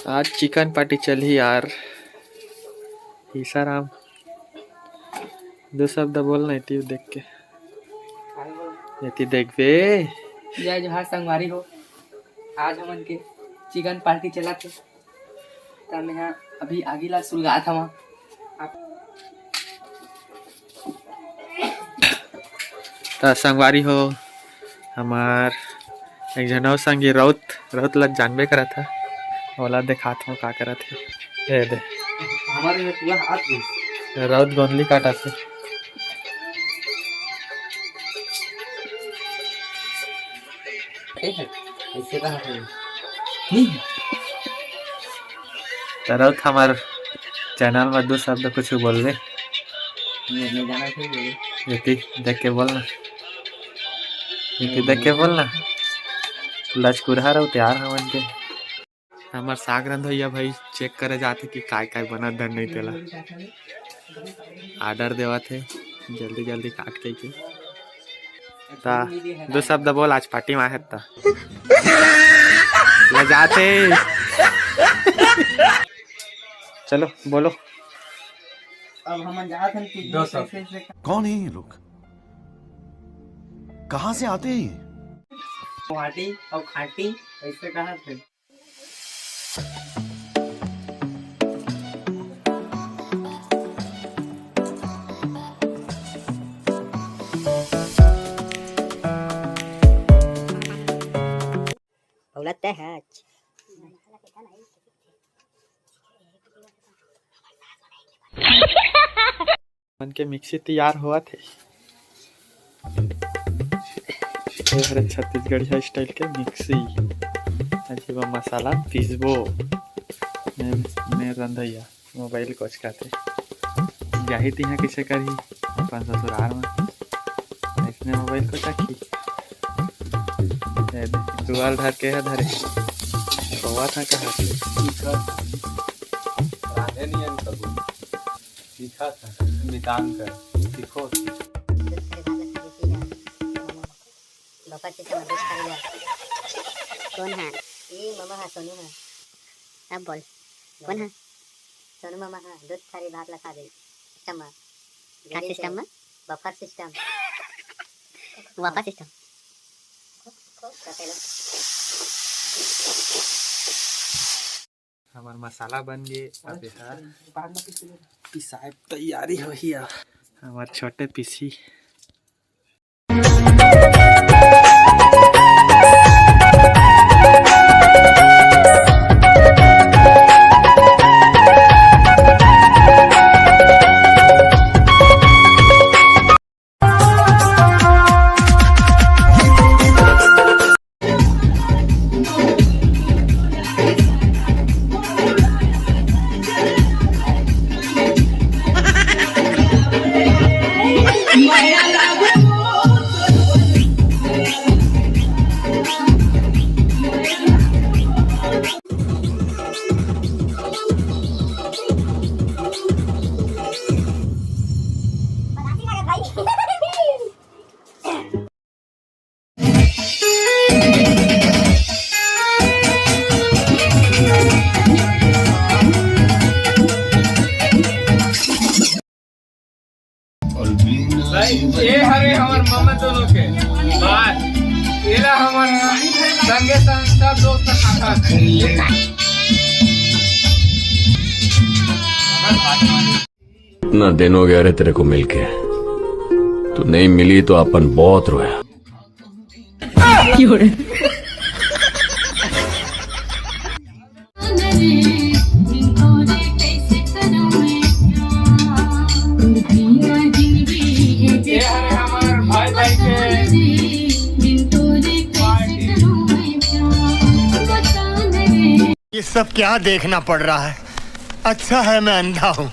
आज chicken party चली यार। ईसाराम दो शब्द बोलना है देख के ये देख बे। जय जोहार संगवारी हो। आज हमन के चिकन पार्टी चला थे तो मैं यहाँ अभी आगिला सुलगा था वहाँ तो संगवारी हो हमार एक जन संगी रौत लग जानबे करा था ओला देखा था का करा थे ए दे हमारे पूरा हाथ रौत गोंदली काटा थे। ऐसे कहा है रौत हमार चैनल में दो शब्द कुछ बोल दे जाना यति देख के बोलना यति देख के बोलना लचकुरहा रहो तैयार हमन के हमार साग रंध भैया भाई चेक करे जाते कि काय काय बना धन नहीं तेला आर्डर देवा थे जल्दी जल्दी काट के ता दो शब्द बोल आज पार्टी में है ता ले जाते चलो बोलो। अब हम जाते हैं कौन है ये लोग, कहाँ से आते हैं ये? गुवाहाटी और खाटी ऐसे कहा थे। बोलते हैं मन के मिक्सी तैयार हुआ थे छत्तीसगढ़िया स्टाइल के मिक्सी अजीब मसाला पीसबो मैं रंधैया मोबाइल कोच खाते जाही तिहा किसे करी अपन ससुराल में इसने मोबाइल को चखी दुआल धर के है धरे कौवा था कहाँ से सीखा था निदान कर सीखो बफर से समझ कर लिया कौन है ये मामा है सोनू है अब बोल कौन है सोनू मामा है दूध थारी भात लगा दे सिस्टम में क्या सिस्टम में बफर सिस्टम बफर सिस्टम हमार मसाला बन गए अब पिसाई तैयारी हो ही हमार छोटे पीसी ये हरे हमार मामा दोनों के बात एला हमार संगे संग सब दोस्त खाता इतना दिन हो गया रे तेरे को मिलके, तू नहीं मिली तो अपन बहुत रोया। ये सब क्या देखना पड़ रहा है? अच्छा है मैं अंधा हूँ।